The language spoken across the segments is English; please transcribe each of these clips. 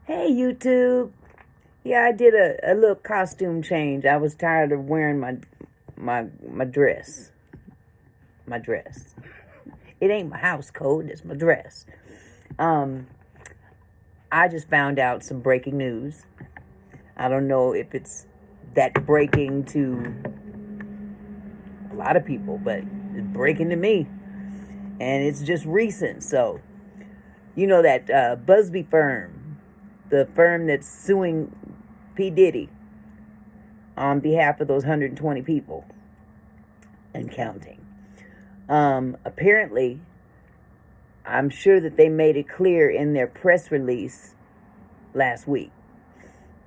Hey YouTube. Yeah, I did a little costume change. I was tired of wearing my dress. My dress. It ain't my house coat, it's my dress. I just found out some breaking news. I don't know if it's that breaking to a lot of people, but it's breaking to me. And it's just recent. So, you know that Buzzbee firm, the firm that's suing P. Diddy on behalf of those 120 people and counting. Apparently, I'm sure that they made it clear in their press release last week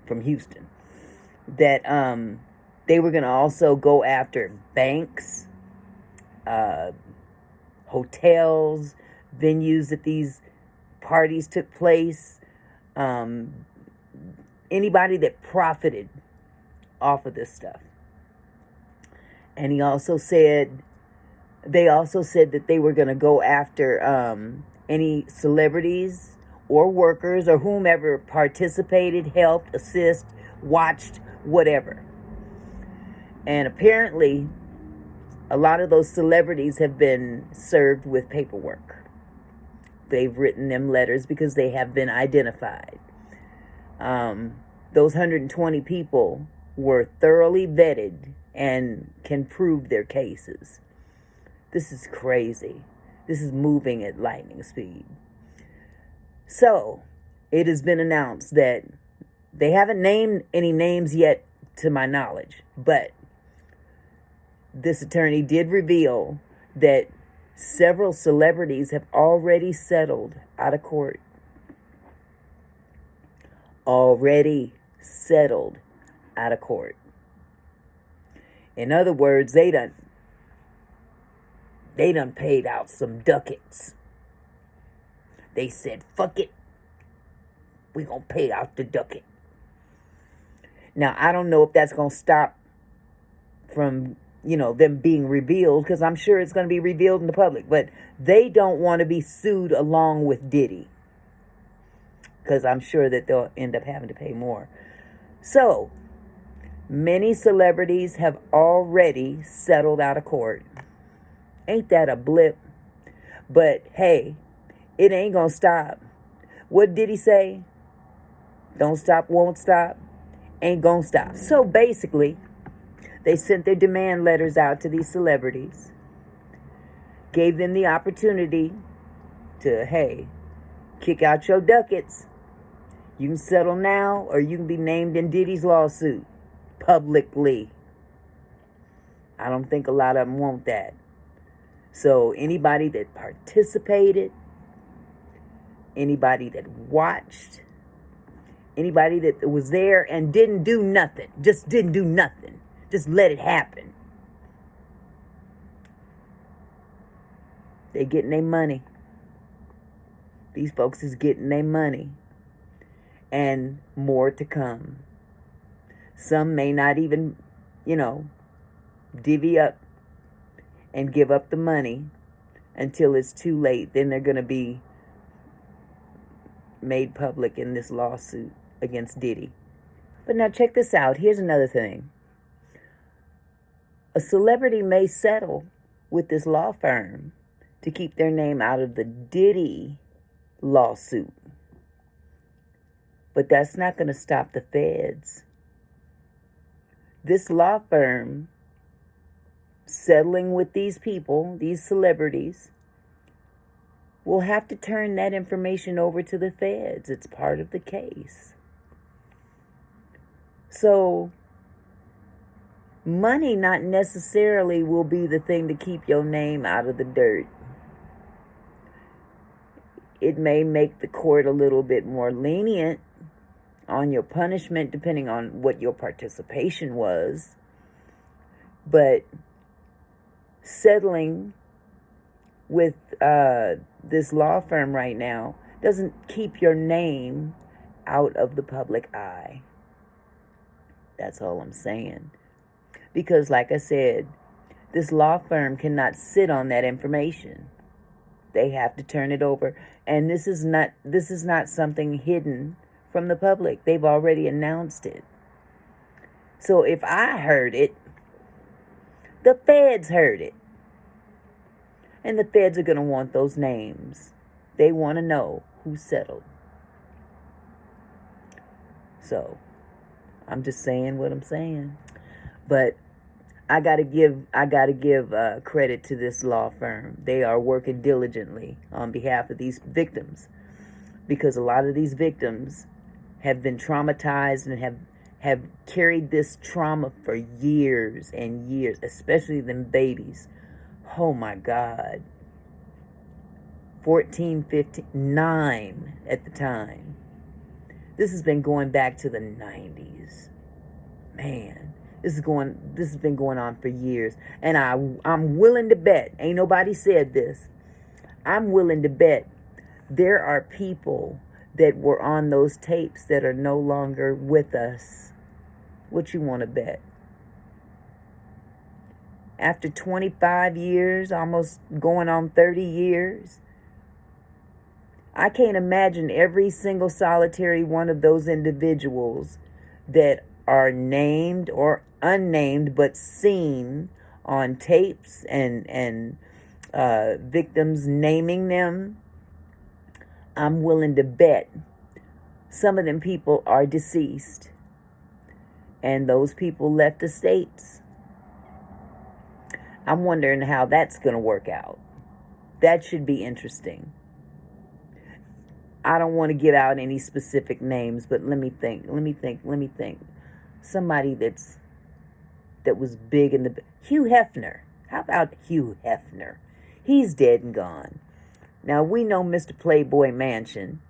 from Houston that they were going to also go after banks, hotels, venues that these parties took place, anybody that profited off of this stuff. And they also said that they were going to go after any celebrities or workers or whomever participated, helped, assist, watched, whatever. And apparently, a lot of those celebrities have been served with paperwork. They've written them letters because they have been identified. Those 120 people were thoroughly vetted and can prove their cases. This is crazy. This is moving at lightning speed. So, it has been announced that they haven't named any names yet to my knowledge, but this attorney did reveal that several celebrities have already settled out of court. Already settled out of court. In other words, they done paid out some ducats. They said, fuck it. We gonna pay out the ducat. Now, I don't know if that's gonna stop from, them being revealed, because I'm sure it's gonna be revealed in the public. But they don't want to be sued along with Diddy, because I'm sure that they'll end up having to pay more. So, many celebrities have already settled out of court. Ain't that a blip? But hey, it ain't gonna stop. What did he say? Don't stop, won't stop, ain't gonna stop. So basically, they sent their demand letters out to these celebrities, gave them the opportunity to, hey, kick out your ducats. You can settle now, or you can be named in Diddy's lawsuit publicly. I don't think a lot of them want that. So anybody that participated, anybody that watched, anybody that was there and didn't do nothing, just didn't do nothing, just let it happen, they getting their money. These folks is getting their money. And more to come. Some may not even, divvy up and give up the money until it's too late. Then they're going to be made public in this lawsuit against Diddy. But now check this out. Here's another thing. A celebrity may settle with this law firm to keep their name out of the Diddy lawsuit. But that's not going to stop the feds. This law firm settling with these people, these celebrities, will have to turn that information over to the feds. It's part of the case. So, money not necessarily will be the thing to keep your name out of the dirt. It may make the court a little bit more lenient on your punishment, depending on what your participation was. But settling with this law firm right now doesn't keep your name out of the public eye. That's all I'm saying. Because like I said, this law firm cannot sit on that information. They have to turn it over. And this is not something hidden from the public. They've already announced it. So if I heard it, the feds heard it. And the feds are going to want those names. They want to know who settled. So, I'm just saying what I'm saying. But I gotta give credit to this law firm. They are working diligently on behalf of these victims, because a lot of these victims have been traumatized and have carried this trauma for years and years, especially them babies. Oh my God. 14, 15, 9 at the time. This has been going back to the 90s. Man, this has been going on for years. And I'm willing to bet, ain't nobody said this, I'm willing to bet there are people that were on those tapes that are no longer with us. What you want to bet? After 25 years, almost going on 30 years, I can't imagine every single solitary one of those individuals that are named or unnamed but seen on tapes and victims naming them. I'm willing to bet some of them people are deceased, and those people left the states. I'm wondering how that's going to work out. That should be interesting. I don't want to give out any specific names, but let me think. Somebody that was big in the... Hugh Hefner. How about Hugh Hefner? He's dead and gone. Now, we know Mr. Playboy Mansion.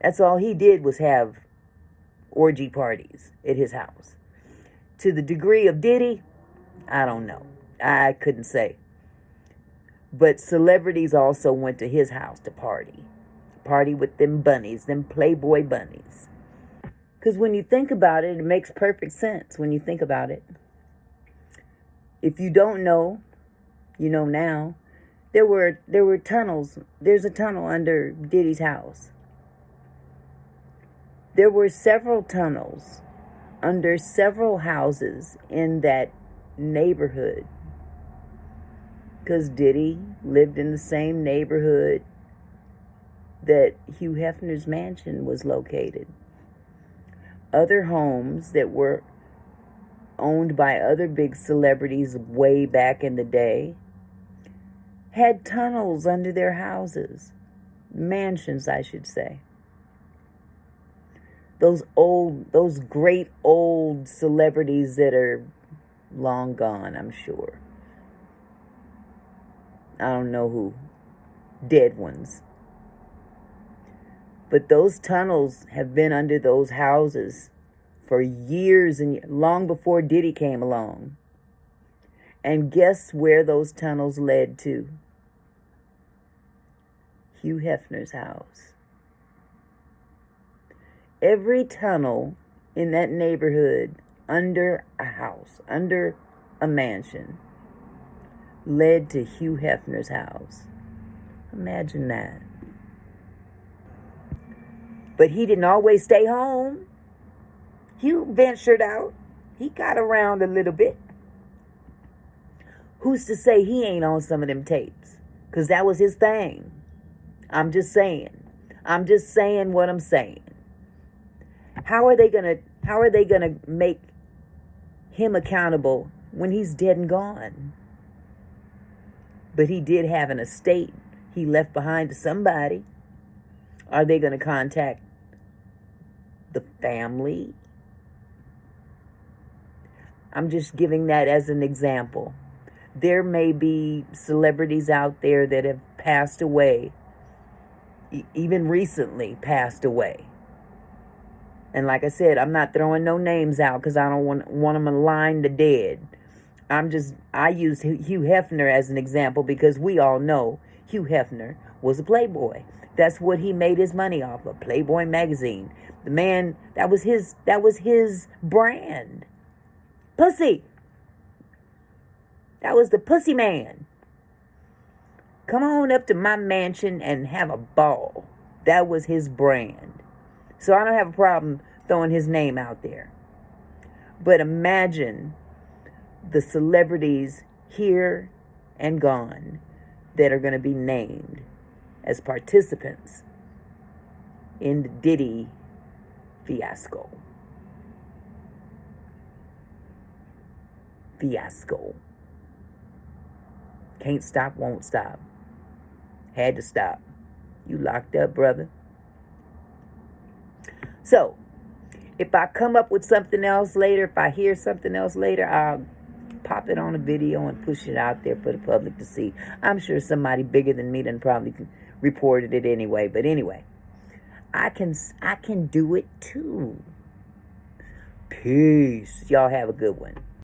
That's all he did was have orgy parties at his house. To the degree of Diddy, I don't know. I couldn't say. But celebrities also went to his house to party. Party with them bunnies, them Playboy bunnies. Because when you think about it, it makes perfect sense when you think about it. If you don't know, you know now. There were tunnels. There's a tunnel under Diddy's house. There were several tunnels under several houses in that neighborhood. Because Diddy lived in the same neighborhood that Hugh Hefner's mansion was located. Other homes that were owned by other big celebrities way back in the day had tunnels under their houses. Mansions, I should say. Those great old celebrities that are long gone, I'm sure. I don't know who. Dead ones. But those tunnels have been under those houses for years and long before Diddy came along. And guess where those tunnels led to? Hugh Hefner's house. Every tunnel in that neighborhood under a house, under a mansion, led to Hugh Hefner's house. Imagine that. But he didn't always stay home. Hugh ventured out. He got around a little bit. Who's to say he ain't on some of them tapes? Because that was his thing. I'm just saying. I'm just saying what I'm saying. How are they gonna make him accountable when he's dead and gone? But he did have an estate he left behind to somebody. Are they going to contact the family? I'm just giving that as an example. There may be celebrities out there that have passed away, even recently passed away. And like I said, I'm not throwing no names out because I don't want them to line the dead. I use Hugh Hefner as an example because we all know Hugh Hefner was a playboy. That's what he made his money off of, Playboy magazine. The man, that was his brand. Pussy. That was the pussy man. Come on up to my mansion and have a ball. That was his brand. So I don't have a problem throwing his name out there. But imagine the celebrities here and gone that are going to be named as participants in the Diddy fiasco. Can't stop, won't stop. Had to stop. You locked up, brother. So, if I come up with something else later, if I hear something else later, I'll pop it on a video and push it out there for the public to see. I'm sure somebody bigger than me done probably reported it anyway. But anyway, I can do it too. Peace. Y'all have a good one.